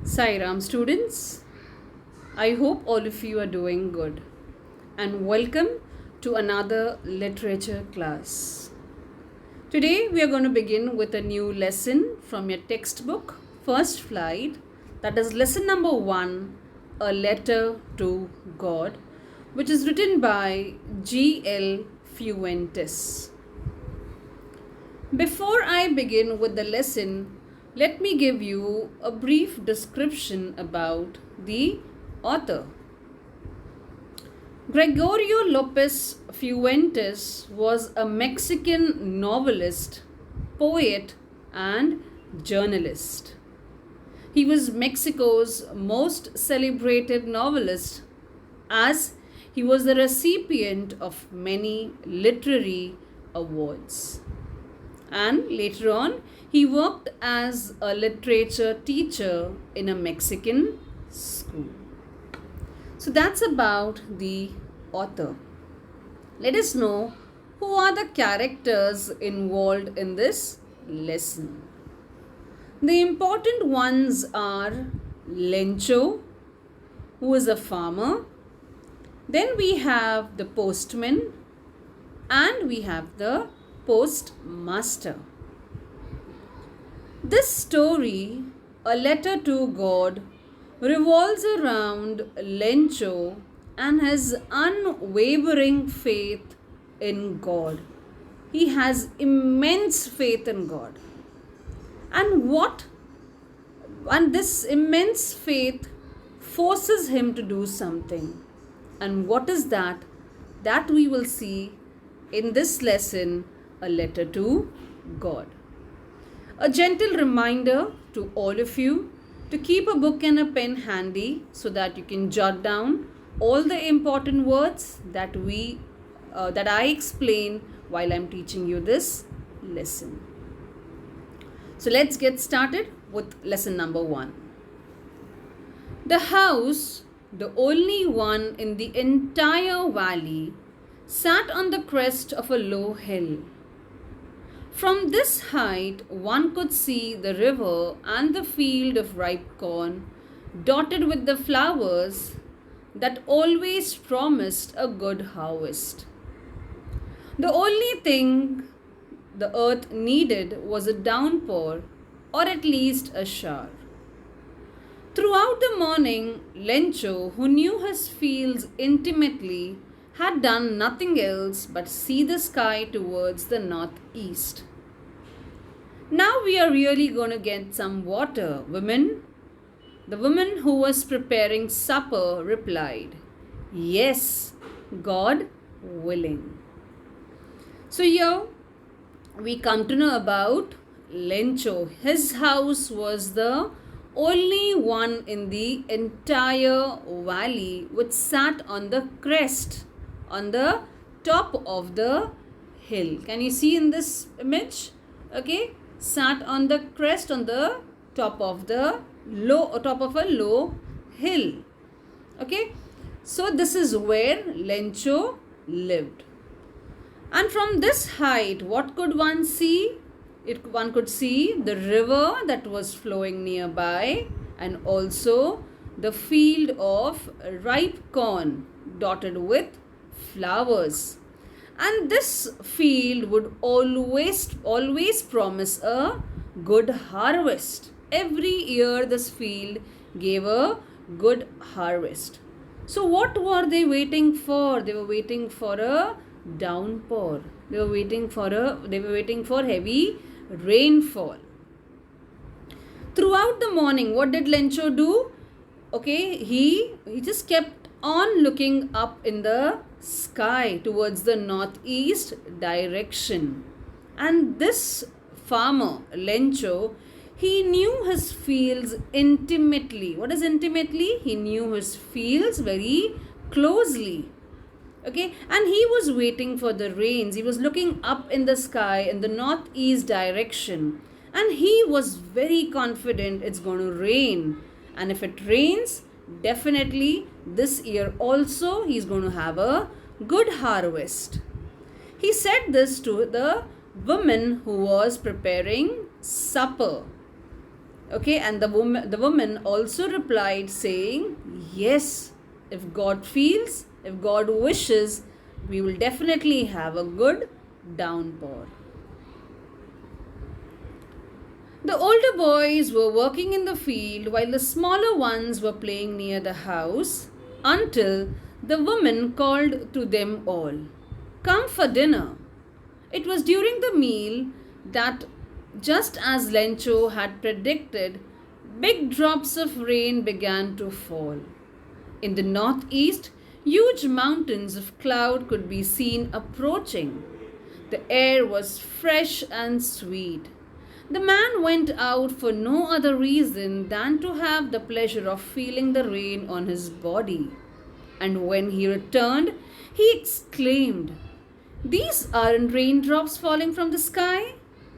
Sai Ram students, I hope all of you are doing good and welcome to another literature class. Today we are going to begin with a new lesson from your textbook, First Flight, that is lesson number 1, A Letter to God, which is written by G.L. Fuentes. Before I begin with the lesson, let me give you a brief description about the author. Gregorio Lopez Fuentes was a Mexican novelist, poet, and journalist. He was Mexico's most celebrated novelist, as he was the recipient of many literary awards. And later on, he worked as a literature teacher in a Mexican school. So that's about the author. Let us know who are the characters involved in this lesson. The important ones are Lencho, who is a farmer. Then we have the postman and we have the postmaster. This story, A Letter to God, revolves around Lencho and his unwavering faith in God. He has immense faith in God. And this immense faith forces him to do something. And what is that? That we will see in this lesson, A Letter to God. A gentle reminder to all of you to keep a book and a pen handy so that you can jot down all the important words that I explain while I'm teaching you this lesson. So let's get started with lesson number 1. The house, the only one in the entire valley, sat on the crest of a low hill. From this height, one could see the river and the field of ripe corn, dotted with the flowers that always promised a good harvest. The only thing the earth needed was a downpour, or at least a shower. Throughout the morning, Lencho, who knew his fields intimately, had done nothing else but see the sky towards the northeast. Now we are really going to get some water, women. The woman who was preparing supper replied, "Yes, God willing." So here we come to know about Lencho. His house was the only one in the entire valley which sat on the crest, on the top of the hill. Can you see in this image? Okay, sat on the crest, on the top of a low hill. Okay, so this is where Lencho lived. And from this height, what could one see? One could see the river that was flowing nearby and also the field of ripe corn dotted with flowers. And this field would always promise a good harvest. Every year this field gave a good harvest. So what were they waiting for? They were waiting for a downpour. They were waiting for heavy rainfall. Throughout the morning, what did Lencho do? Okay, he just kept on looking up in the sky towards the northeast direction. And this farmer, Lencho, he knew his fields intimately. What is intimately? He knew his fields very closely. Okay, and he was waiting for the rains. He was looking up in the sky in the northeast direction, and he was very confident it's going to rain. And if it rains, definitely this year also he's going to have a good harvest. He said this to the woman who was preparing supper. Okay, and the woman also replied saying, yes, if God feels, if God wishes, we will definitely have a good downpour. The older boys were working in the field while the smaller ones were playing near the house until the woman called to them all, come for dinner. It was during the meal that, just as Lencho had predicted, big drops of rain began to fall. In the northeast, huge mountains of cloud could be seen approaching. The air was fresh and sweet. The man went out for no other reason than to have the pleasure of feeling the rain on his body. And when he returned, he exclaimed, these aren't raindrops falling from the sky,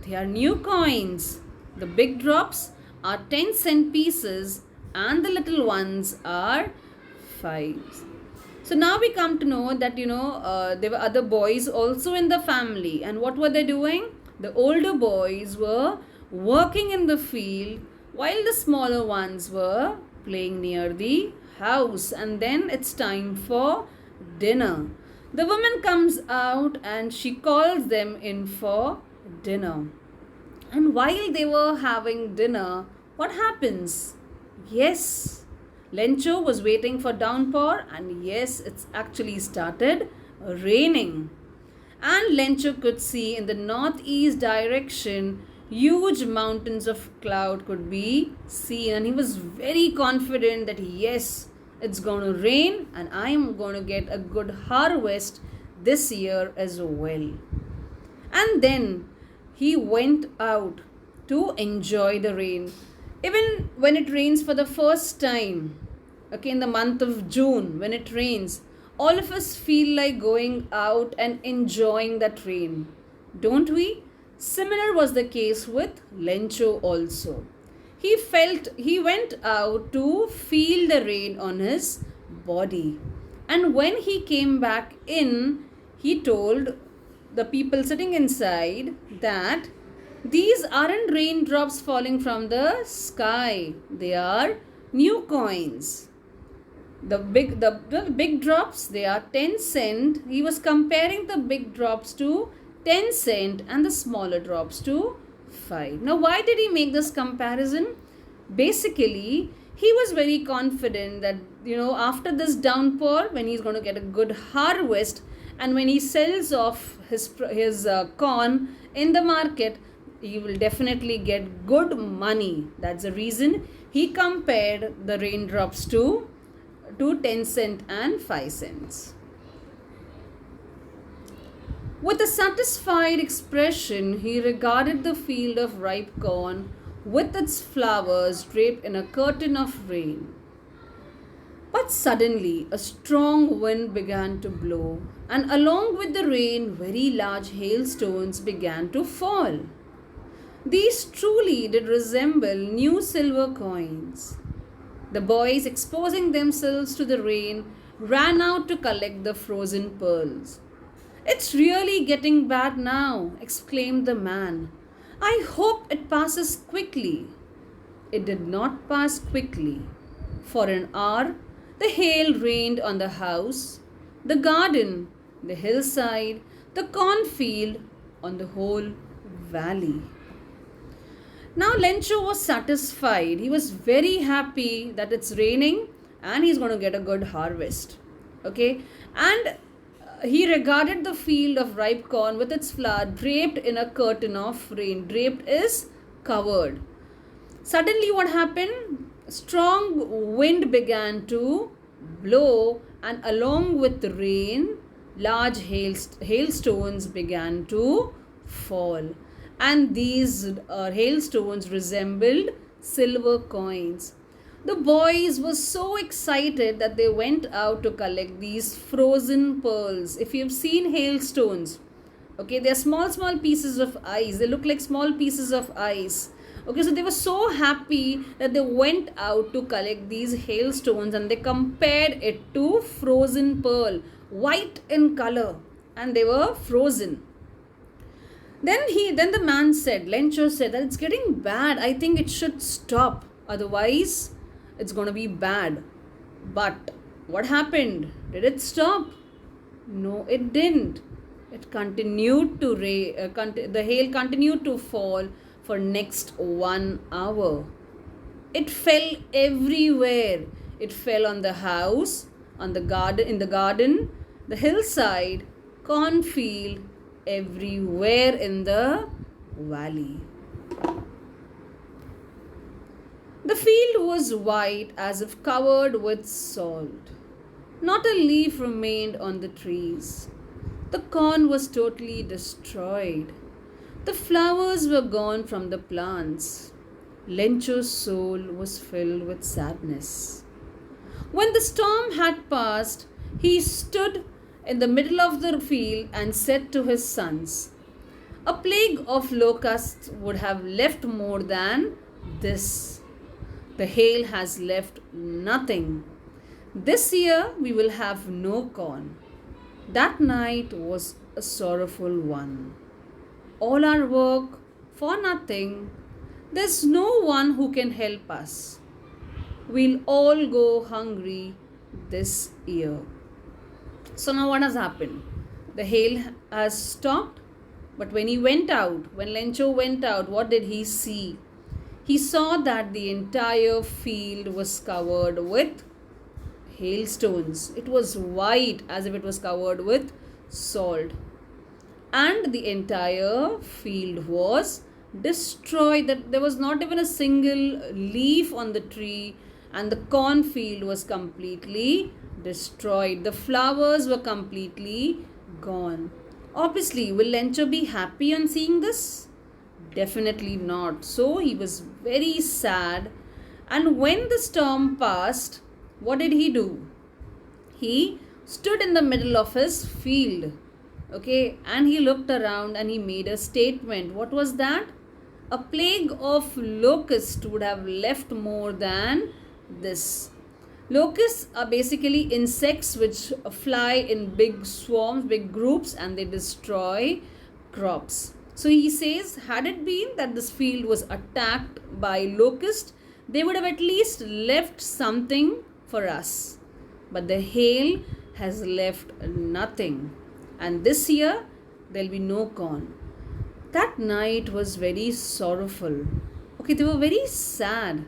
they are new coins. The big drops are 10-cent pieces and the little ones are fives. So now we come to know that there were other boys also in the family, and what were they doing? The older boys were working in the field while the smaller ones were playing near the house, and then it's time for dinner. The woman comes out and she calls them in for dinner. And while they were having dinner, what happens? Yes, Lencho was waiting for downpour, and yes, it's actually started raining. And Lencho could see in the northeast direction huge mountains of cloud could be seen, and he was very confident that yes, it's going to rain and I am going to get a good harvest this year as well. And then he went out to enjoy the rain. Even when it rains for the first time, okay, in the month of June, when it rains, all of us feel like going out and enjoying that rain, don't we? Similar was the case with Lencho also. He went out to feel the rain on his body. And when he came back in, he told the people sitting inside that these aren't raindrops falling from the sky, they are new coins. The big drops, they are 10 cent. He was comparing the big drops to 10 cent and the smaller drops to 5. Now why did he make this comparison? Basically, he was very confident that after this downpour, when he's going to get a good harvest, and when he sells off his corn in the market, he will definitely get good money. That's the reason he compared the raindrops to 10 cent and 5 cents. With a satisfied expression, he regarded the field of ripe corn with its flowers draped in a curtain of rain. But suddenly a strong wind began to blow, and along with the rain, very large hailstones began to fall. These truly did resemble new silver coins. The boys, exposing themselves to the rain, ran out to collect the frozen pearls. It's really getting bad now, exclaimed the man. I hope it passes quickly. It did not pass quickly. For an hour, the hail rained on the house, the garden, the hillside, the cornfield, on the whole valley. Now Lencho was satisfied. He was very happy that it's raining and he's going to get a good harvest. Okay, and he regarded the field of ripe corn with its flower draped in a curtain of rain. Draped is covered. Suddenly what happened? Strong wind began to blow, and along with the rain, large hailstones began to fall. And these hailstones resembled silver coins. The boys were so excited that they went out to collect these frozen pearls. If you've seen hailstones, okay, they are small pieces of ice. They look like small pieces of ice. Okay, so they were so happy that they went out to collect these hailstones, and they compared it to frozen pearl, white in color, and they were frozen. Then the man said, Lencho said that it's getting bad. I think it should stop. Otherwise, it's going to be bad. But what happened? Did it stop? No, it didn't. It continued to the hail continued to fall for next 1 hour. It fell everywhere. It fell on the house, on the garden, in the garden, the hillside, cornfield, everywhere in the valley. The field was white as if covered with salt. Not a leaf remained on the trees. The corn was totally destroyed. The flowers were gone from the plants. Lencho's soul was filled with sadness. When the storm had passed, he stood in the middle of the field and said to his sons, "A plague of locusts would have left more than this. The hail has left nothing. This year we will have no corn." That night was a sorrowful one. All our work for nothing. There's no one who can help us. We'll all go hungry this year. So now what has happened? The hail has stopped, but when Lencho went out, what did he see? He saw that the entire field was covered with hailstones. It was white as if it was covered with salt. And the entire field was destroyed. That there was not even a single leaf on the tree, and the cornfield was completely destroyed. The flowers were completely gone. Obviously, will Lencho be happy on seeing this? Definitely not. So he was very sad. And when the storm passed, what did he do? He stood in the middle of his field. Okay, and he looked around and he made a statement. What was that? A plague of locusts would have left more than this. Locusts are basically insects which fly in big swarms, big groups, and they destroy crops. So he says, had it been that this field was attacked by locusts, they would have at least left something for us. But the hail has left nothing. And this year, there'll be no corn. That night was very sorrowful. Okay, they were very sad.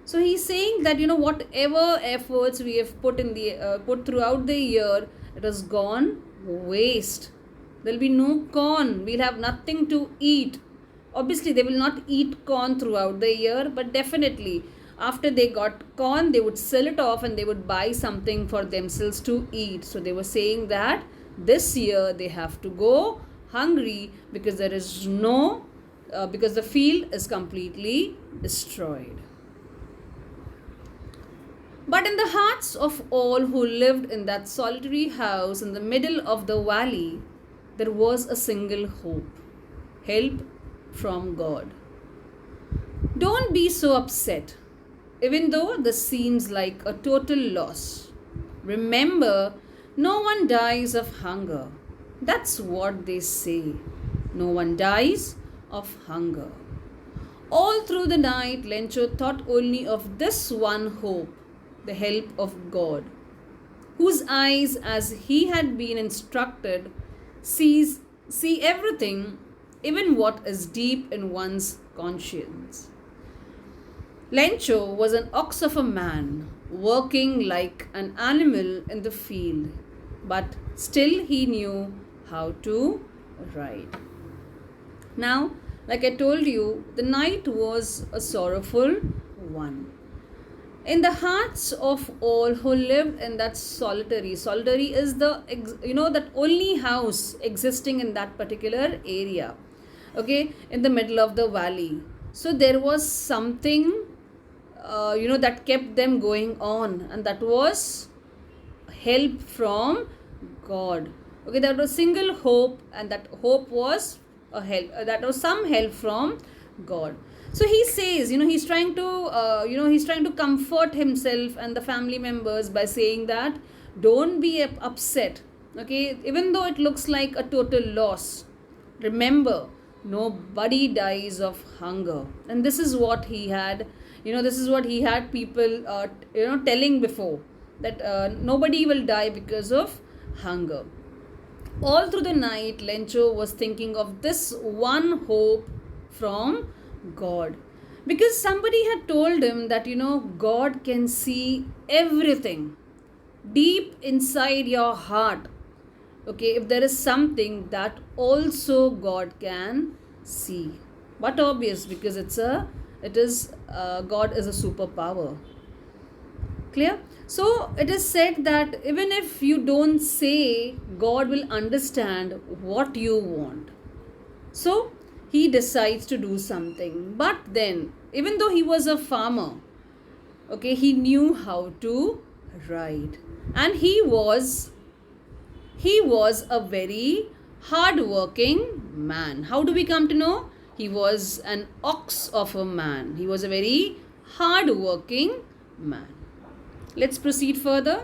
So he's saying that, whatever efforts we have put throughout the year, it has gone waste. There'll be no corn. We'll have nothing to eat. Obviously, they will not eat corn throughout the year, but definitely after they got corn, they would sell it off and they would buy something for themselves to eat. So they were saying that this year they have to go hungry because because the field is completely destroyed. But in the hearts of all who lived in that solitary house in the middle of the valley, there was a single hope: help from God. Don't be so upset, even though this seems like a total loss. Remember, no one dies of hunger. That's what they say. No one dies of hunger. All through the night, Lencho thought only of this one hope: the help of God, whose eyes, as he had been instructed, see everything, even what is deep in one's conscience. Lencho was an ox of a man, working like an animal in the field, but still he knew how to ride. Now, like I told you, the night was a sorrowful one. In the hearts of all who lived in that solitary is that only house existing in that particular area, okay, in the middle of the valley. So there was something that kept them going on, and that was help from God. Okay, there was single hope, and that hope was a help, that was some help from God. So he says, he's trying to comfort himself and the family members by saying that don't be upset. Okay, even though it looks like a total loss, remember, nobody dies of hunger. And this is what he had, this is what he had people, telling before, that nobody will die because of hunger. All through the night, Lencho was thinking of this one hope from God. Because somebody had told him that, God can see everything deep inside your heart. Okay, if there is something that also God can see. But obvious, because God is a superpower. Clear? So it is said that even if you don't say, God will understand what you want. So he decides to do something. But then, even though he was a farmer, okay, he knew how to write. And he was a very hard-working man. How do we come to know? He was an ox of a man. He was a very hard-working man. Let's proceed further.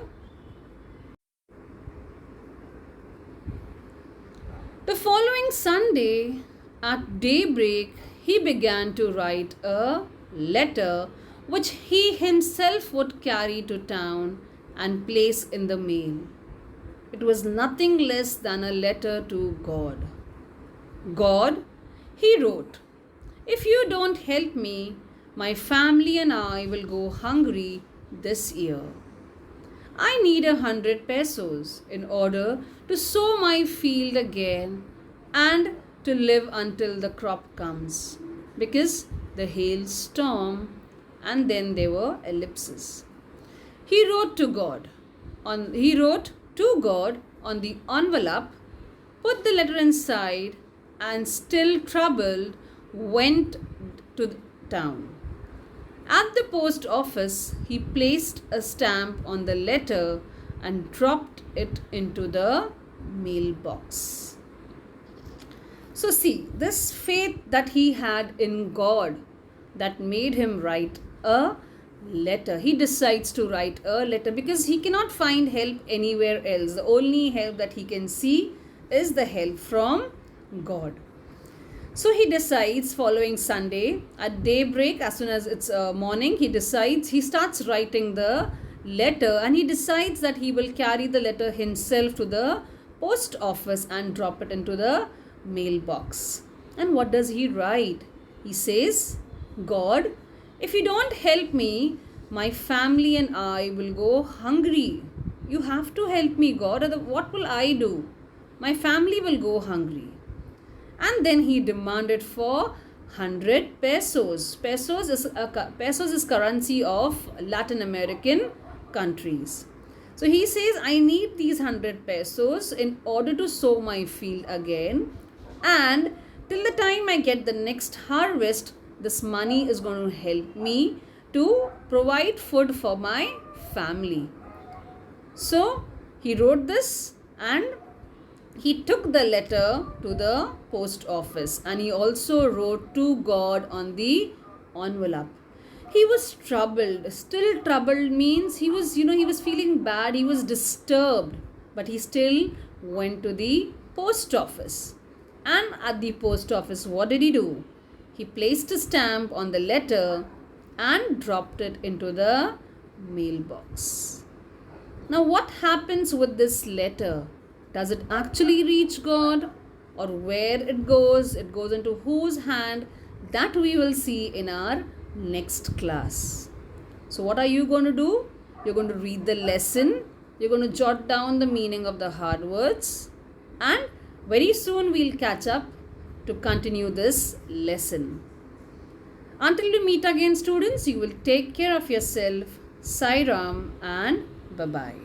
The following Sunday, at daybreak, he began to write a letter which he himself would carry to town and place in the mail. It was nothing less than a letter to God. God, he wrote, if you don't help me, my family and I will go hungry this year. I need 100 pesos in order to sow my field again and to live until the crop comes, because the hailstorm, and then there were ellipses. He wrote to God on the envelope, put the letter inside, and still troubled, went to the town. At the post office, he placed a stamp on the letter and dropped it into the mailbox. So see, this faith that he had in God, that made him write a letter. He decides to write a letter because he cannot find help anywhere else. The only help that he can see is the help from God. So he decides, following Sunday at daybreak, as soon as it's morning, he starts writing the letter, and he decides that he will carry the letter himself to the post office and drop it into the mailbox. And what does he write? He says, God, if you don't help me, my family and I will go hungry. You have to help me, God. What will I do? My family will go hungry. And then he demanded for 100 pesos. Pesos is currency of Latin American countries. So he says, I need these 100 pesos in order to sow my field again. And till the time I get the next harvest, this money is going to help me to provide food for my family. So he wrote this, and he took the letter to the post office, and he also wrote to God on the envelope. He was troubled. Still troubled means he was feeling bad. He was disturbed, but he still went to the post office. And at the post office, what did he do? He placed a stamp on the letter and dropped it into the mailbox. Now, what happens with this letter? Does it actually reach God? Or where it goes into whose hand? That we will see in our next class. So what are you going to do? You're going to read the lesson. You're going to jot down the meaning of the hard words. And very soon we'll catch up to continue this lesson. Until we meet again, students, you will take care of yourself. Sai Ram and bye-bye.